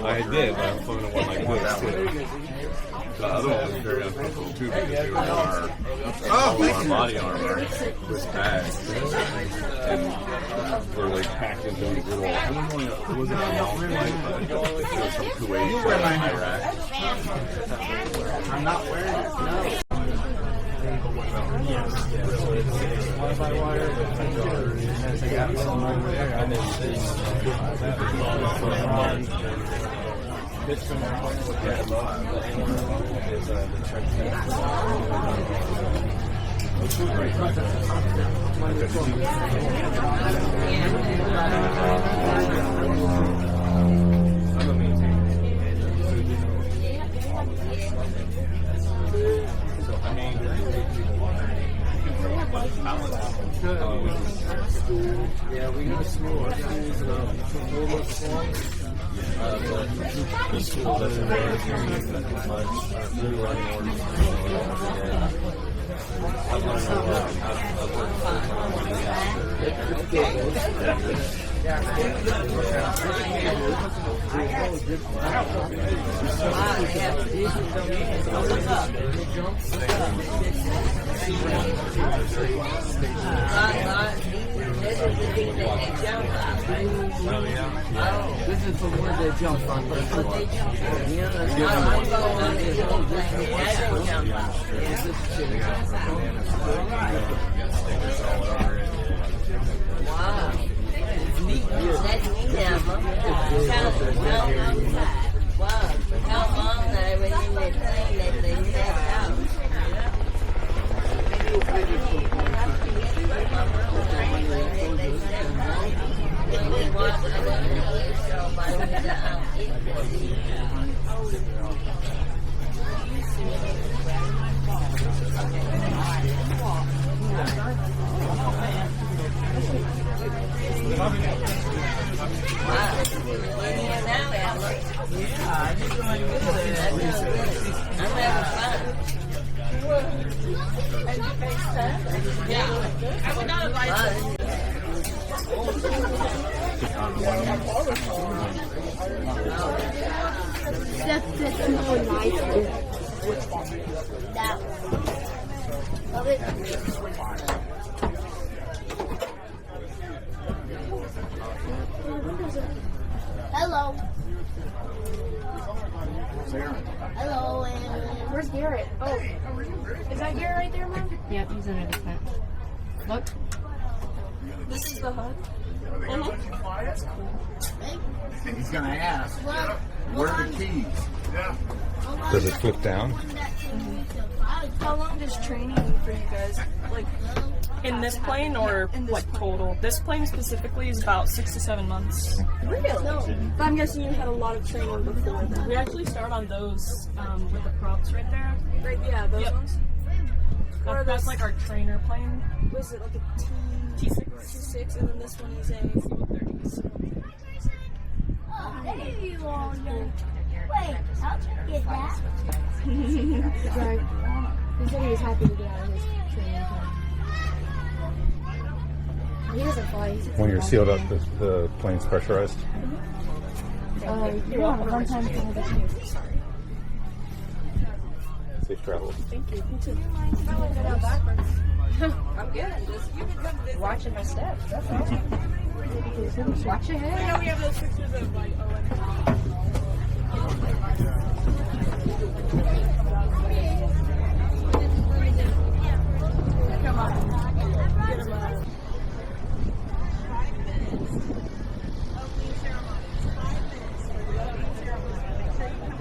I did, but I'm putting one like this too. The other one was very uncomfortable too because they were our body armor was packed. And they're like packed into these little. It wasn't a long flight, but it was from Kuwait to Iraq. I'm not wearing it. No. Wi-Fi wire. I got some over there. I didn't see. This from our partner with yeah, we go to school. Our schools and our school. The school doesn't really much. Really running orders. I've learned a lot. I've worked this is for where they jump from. Wow. Wow. How long they were in the thing that they left out. That's more nice. That Hello. Hello, and where's Garrett? Oh, is that Garrett right there, Mom? Yep, he's under the tent. Look. This is the HUD. That's cool. And he's going to ask, where are the keys? Does it flip down? How long does training for you guys? Like in this plane or like total? This plane specifically is about 6 to 7 months. Really? No. I'm guessing you had a lot of training before that. We actually start on those with the props right there. Right, yeah, those ones. That's like our trainer plane. Was it like a T6, and then this one is a C130. Oh, there you are. Wait, how'd you get that? He said he was happy to get out of his training plane. He doesn't fly. When you're sealed up, the plane's pressurized? You're on a one-time thing with the Sorry. Safe travels. Thank you. You too. I'm good. Just watching my steps. That's all. Watch your head. I know we have those pictures of like Owen. Come on. Get him out. Opening ceremony. 5 minutes. Opening ceremony.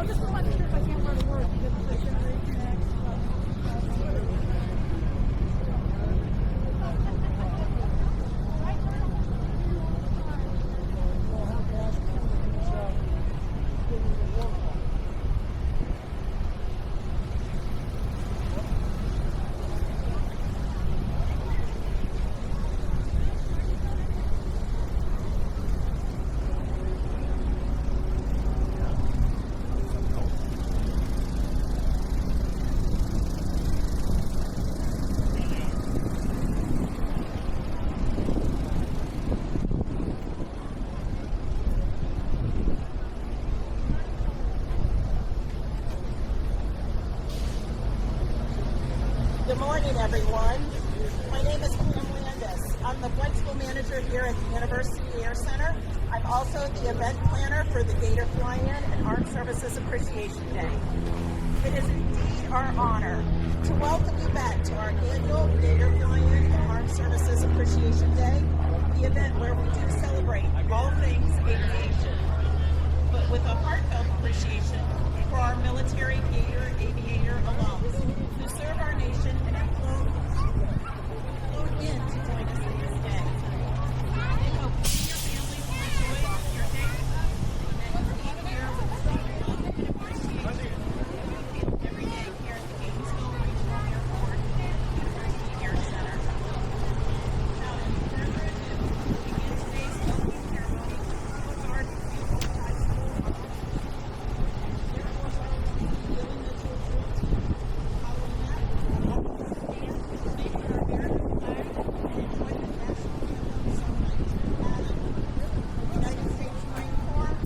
I'll just put my shirt if I can't wear to work because the generation X. Good morning, everyone. My name is Pam Landis. I'm the flight school manager here at the University Air Center. I'm also the event planner for the Gator Fly-In and Armed Services Appreciation Day. It is indeed our honor to welcome you back to our annual Gator Fly-In and Armed Services Appreciation Day, the event where we do celebrate all things aviation, but with a heartfelt appreciation for our military Gator aviator alums who serve our nation and have